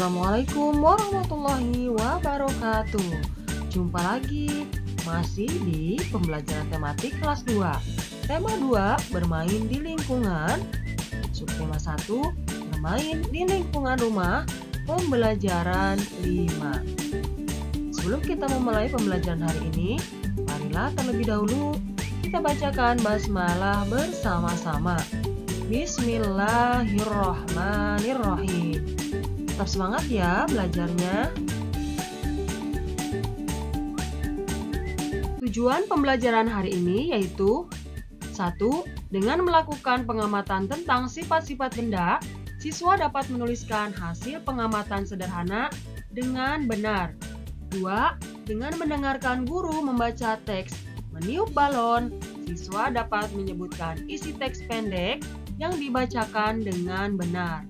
Assalamualaikum warahmatullahi wabarakatuh. Jumpa lagi masih di pembelajaran tematik kelas 2. Tema 2 bermain di lingkungan. Subtema 1 bermain di lingkungan rumah. Pembelajaran 5. Sebelum kita memulai pembelajaran hari ini, marilah terlebih dahulu kita bacakan basmalah bersama-sama. Bismillahirrahmanirrahim. Tetap semangat ya belajarnya. Tujuan pembelajaran hari ini yaitu 1. Dengan melakukan pengamatan tentang sifat-sifat benda, siswa dapat menuliskan hasil pengamatan sederhana dengan benar. 2. Dengan mendengarkan guru membaca teks meniup balon, siswa dapat menyebutkan isi teks pendek yang dibacakan dengan benar.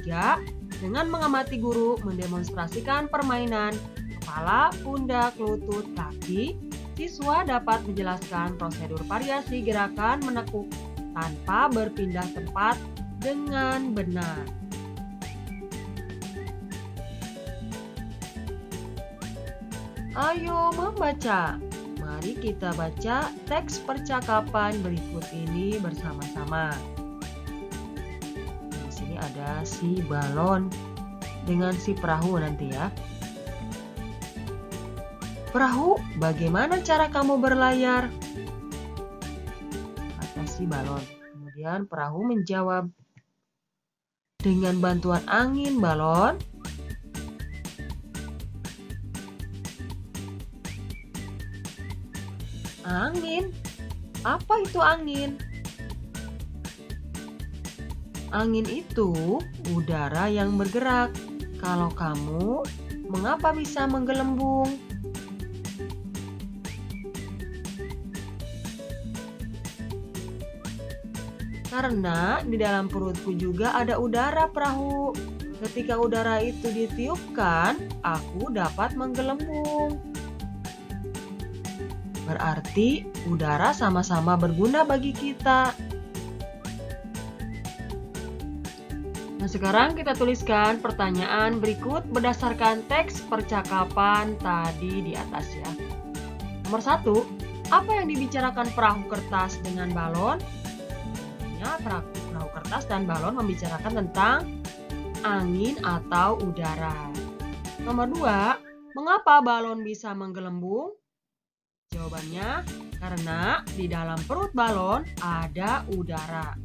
3. Dengan mengamati guru mendemonstrasikan permainan kepala, pundak, lutut, kaki, siswa dapat menjelaskan prosedur variasi gerakan menekuk tanpa berpindah tempat dengan benar. Ayo membaca. Mari kita baca teks percakapan berikut ini bersama-sama. Di sini ada si balon dengan si perahu nanti ya. Perahu, bagaimana cara kamu berlayar? Kata si balon. Kemudian perahu menjawab, dengan bantuan angin balon. Angin? Apa itu angin? Angin itu udara yang bergerak. Kalau kamu, mengapa bisa menggelembung? Karena di dalam perutku juga ada udara perahu. Ketika udara itu ditiupkan, aku dapat menggelembung. Berarti udara sama-sama berguna bagi kita. Nah, sekarang kita tuliskan pertanyaan berikut berdasarkan teks percakapan tadi di atas ya. Nomor 1, apa yang dibicarakan perahu kertas dengan balon? Perahu kertas dan balon membicarakan tentang angin atau udara. Nomor 2, mengapa balon bisa menggelembung? Jawabannya, karena di dalam perut balon ada udara.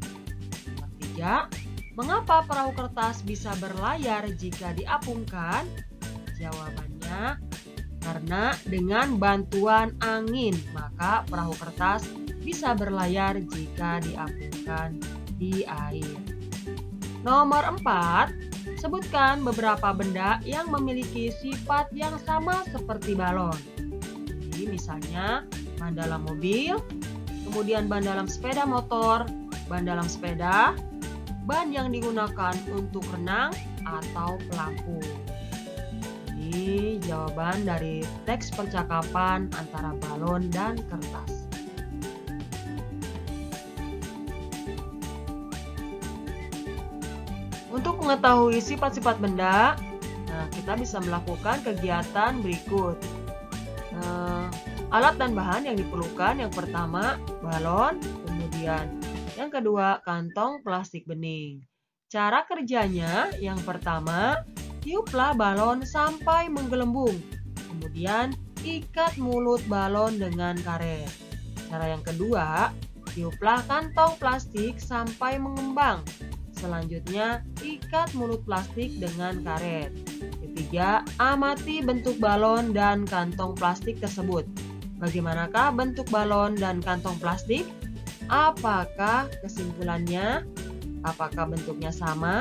Nomor 3, mengapa perahu kertas bisa berlayar jika diapungkan? Jawabannya, karena dengan bantuan angin, maka perahu kertas bisa berlayar jika diapungkan di air. Nomor 4, sebutkan beberapa benda yang memiliki sifat yang sama seperti balon. Misalnya ban dalam mobil, kemudian ban dalam sepeda motor, ban dalam sepeda, ban yang digunakan untuk renang atau pelampung. Ini jawaban dari teks percakapan antara balon dan kertas. Untuk mengetahui sifat-sifat benda, kita bisa melakukan kegiatan berikut. Alat dan bahan yang diperlukan, yang pertama balon, kemudian yang kedua kantong plastik bening. Cara kerjanya, yang pertama tiuplah balon sampai menggelembung, kemudian ikat mulut balon dengan karet. Cara yang kedua, tiuplah kantong plastik sampai mengembang, selanjutnya ikat mulut plastik dengan karet. Ketiga, amati bentuk balon dan kantong plastik tersebut. Bagaimanakah bentuk balon dan kantong plastik? Apakah kesimpulannya? Apakah bentuknya sama?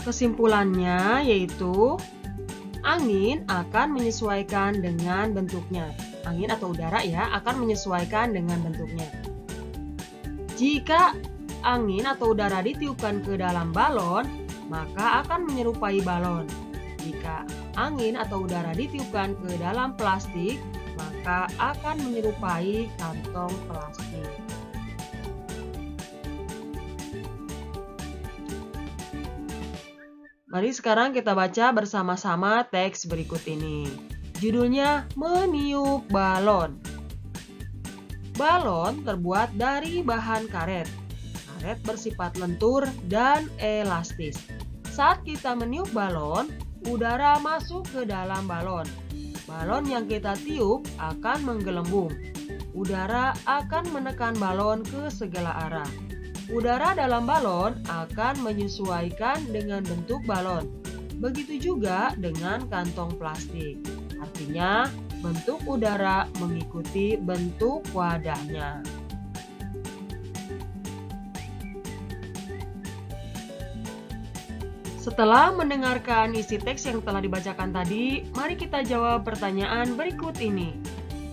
Kesimpulannya yaitu angin akan menyesuaikan dengan bentuknya. Angin atau udara ya akan menyesuaikan dengan bentuknya. Jika angin atau udara ditiupkan ke dalam balon, maka akan menyerupai balon. Jika angin atau udara ditiupkan ke dalam plastik, maka akan menyerupai kantong plastik. Mari sekarang kita baca bersama-sama teks berikut ini. Judulnya Meniup Balon. Balon terbuat dari bahan karet. Karet bersifat lentur dan elastis. Saat kita meniup balon, udara masuk ke dalam balon. Balon yang kita tiup akan menggelembung. Udara akan menekan balon ke segala arah. Udara dalam balon akan menyesuaikan dengan bentuk balon. Begitu juga dengan kantong plastik. Artinya, bentuk udara mengikuti bentuk wadahnya. Setelah mendengarkan isi teks yang telah dibacakan tadi, mari kita jawab pertanyaan berikut ini.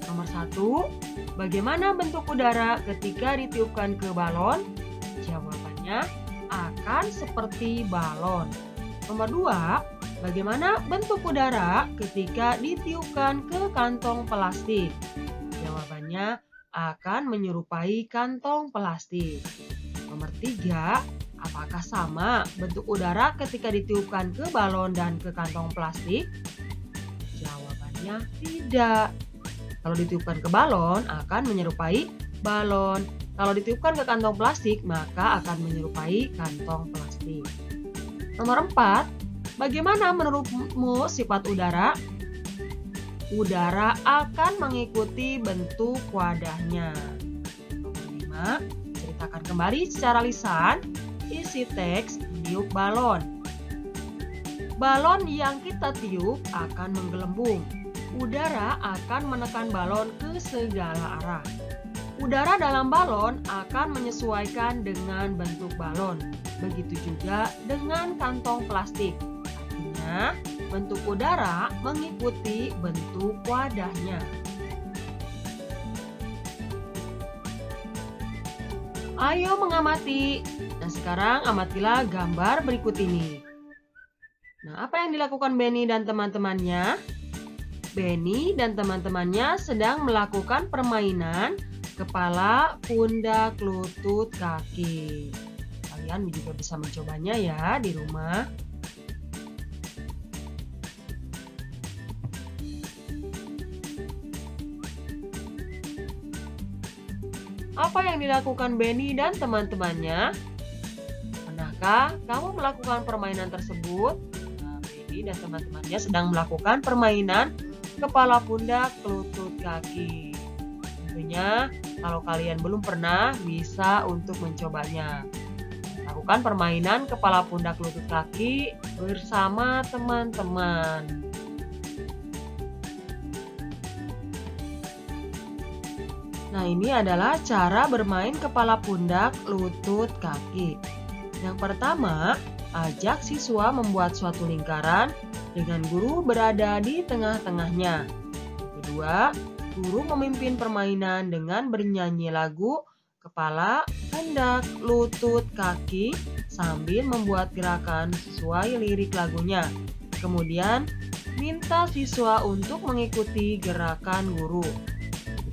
Nomor 1, bagaimana bentuk udara ketika ditiupkan ke balon? Jawabannya akan seperti balon. Nomor 2, bagaimana bentuk udara ketika ditiupkan ke kantong plastik? Jawabannya akan menyerupai kantong plastik. Nomor 3, apakah sama bentuk udara ketika ditiupkan ke balon dan ke kantong plastik? Jawabannya tidak. Kalau ditiupkan ke balon akan menyerupai balon. Kalau ditiupkan ke kantong plastik, maka akan menyerupai kantong plastik. Nomor 4, bagaimana menurutmu sifat udara? Udara akan mengikuti bentuk wadahnya. Nomor 5, ceritakan kembali secara lisan isi teks meniup balon. Balon yang kita tiup akan menggelembung. Udara akan menekan balon ke segala arah. Udara dalam balon akan menyesuaikan dengan bentuk balon. Begitu juga dengan kantong plastik. Artinya, bentuk udara mengikuti bentuk wadahnya. Ayo mengamati. Nah, sekarang amatilah gambar berikut ini. Nah, apa yang dilakukan Benny dan teman-temannya? Benny dan teman-temannya sedang melakukan permainan kepala, pundak, lutut, kaki. Kalian juga bisa mencobanya ya di rumah. Apa yang dilakukan Benny dan teman-temannya? Pernahkah kamu melakukan permainan tersebut? Nah, Benny dan teman-temannya sedang melakukan permainan kepala, pundak, lutut, kaki. Tentunya kalau kalian belum pernah, bisa untuk mencobanya. Lakukan permainan kepala, pundak, lutut, kaki bersama teman-teman. Nah, ini adalah cara bermain kepala, pundak, lutut, kaki. Yang pertama, ajak siswa membuat suatu lingkaran dengan guru berada di tengah-tengahnya. Kedua, guru memimpin permainan dengan bernyanyi lagu kepala, pundak, lutut, kaki sambil membuat gerakan sesuai lirik lagunya. Kemudian, minta siswa untuk mengikuti gerakan guru.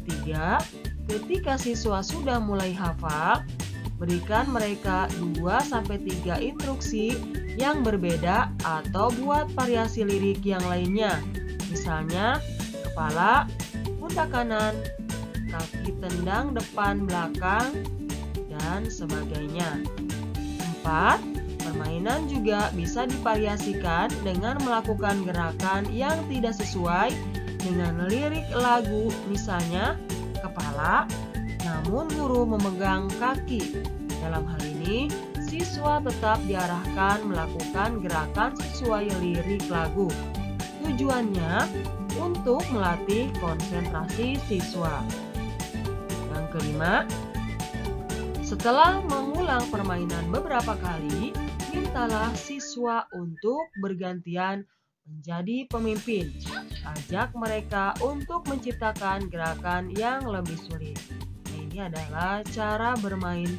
Ketiga, ketika siswa sudah mulai hafal, berikan mereka 2-3 instruksi yang berbeda atau buat variasi lirik yang lainnya. Misalnya, kepala, pundak kanan, kaki tendang depan belakang, dan sebagainya. 4. Permainan juga bisa divariasikan dengan melakukan gerakan yang tidak sesuai dengan lirik lagu, misalnya kepala, namun guru memegang kaki. Dalam hal ini, siswa tetap diarahkan melakukan gerakan sesuai lirik lagu. Tujuannya untuk melatih konsentrasi siswa. Yang kelima, setelah mengulang permainan beberapa kali, mintalah siswa untuk bergantian menjadi pemimpin. Ajak mereka untuk menciptakan gerakan yang lebih sulit. Nah, ini adalah cara bermain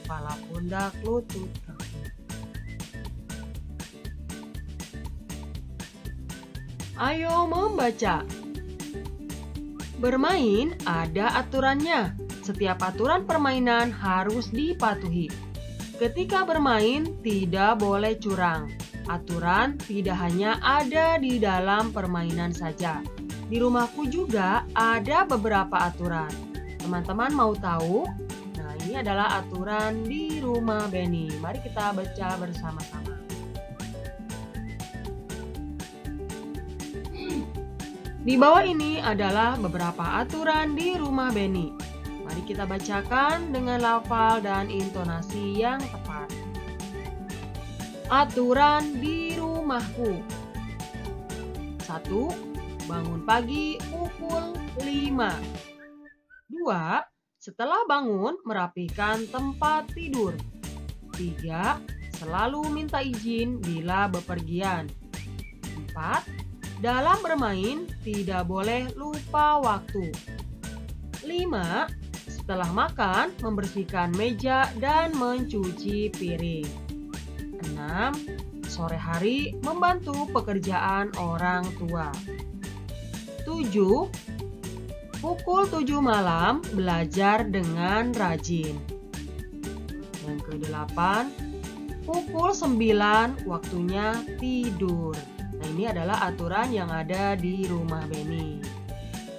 kepala, pundak, lutut, kaki. Ayo membaca. Bermain ada aturannya. Setiap aturan permainan harus dipatuhi. Ketika bermain tidak boleh curang. Aturan tidak hanya ada di dalam permainan saja. Di rumahku juga ada beberapa aturan. Teman-teman mau tahu? Nah, ini adalah aturan di rumah Benny. Mari kita baca bersama-sama. Di bawah ini adalah beberapa aturan di rumah Benny. Mari kita bacakan dengan lafal dan intonasi yang tepat. Aturan di rumahku. 1. Bangun pagi pukul 5. 2. Setelah bangun merapikan tempat tidur. 3. Selalu minta izin bila bepergian. 4. Dalam bermain tidak boleh lupa waktu. 5. Setelah makan membersihkan meja dan mencuci piring. 6. Sore hari membantu pekerjaan orang tua. 7. Pukul 7 malam belajar dengan rajin. Yang ke-8, pukul 9 waktunya tidur. Nah, ini adalah aturan yang ada di rumah Benny.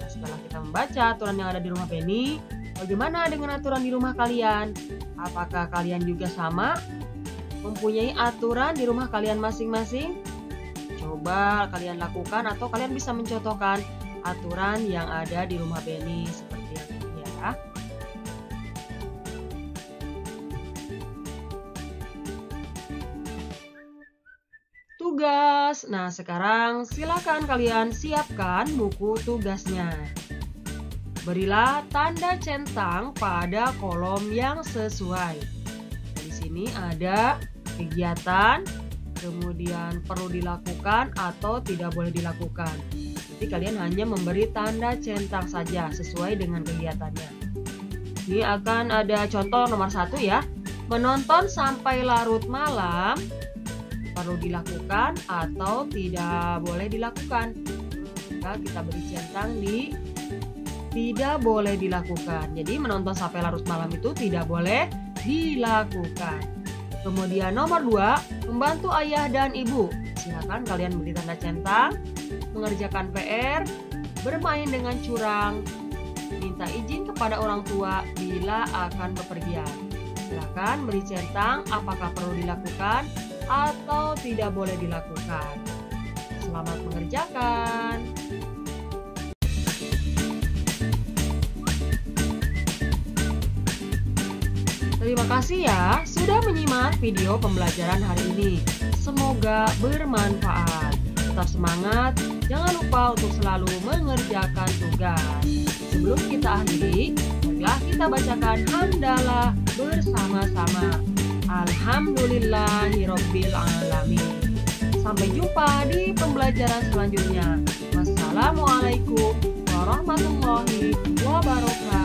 Nah, setelah kita membaca aturan yang ada di rumah Benny, bagaimana dengan aturan di rumah kalian? Apakah kalian juga sama? Mempunyai aturan di rumah kalian masing-masing? Coba kalian lakukan atau kalian bisa mencontohkan aturan yang ada di rumah Benny seperti yang ini ya. Tugas. Nah, sekarang silakan kalian siapkan buku tugasnya. Berilah tanda centang pada kolom yang sesuai. Di sini ada kegiatan, kemudian perlu dilakukan atau tidak boleh dilakukan. Jadi kalian hanya memberi tanda centang saja sesuai dengan kegiatannya. Ini akan ada contoh nomor 1 ya. Menonton sampai larut malam perlu dilakukan atau tidak boleh dilakukan. Maka kita beri centang di tidak boleh dilakukan. Jadi menonton sampai larut malam itu tidak boleh dilakukan. Kemudian nomor 2, membantu ayah dan ibu. Silakan kalian beri tanda centang. Mengerjakan PR, bermain dengan curang, minta izin kepada orang tua bila akan bepergian. Silakan beri centang apakah perlu dilakukan atau tidak boleh dilakukan. Selamat mengerjakan. Terima kasih ya sudah menyimak video pembelajaran hari ini. Semoga bermanfaat. Tetap semangat, jangan lupa untuk selalu mengerjakan tugas. Sebelum kita akhiri, marilah kita bacakan hamdalah bersama-sama. Alhamdulillahirabbil alamin. Sampai jumpa di pembelajaran selanjutnya. Wassalamualaikum warahmatullahi wabarakatuh.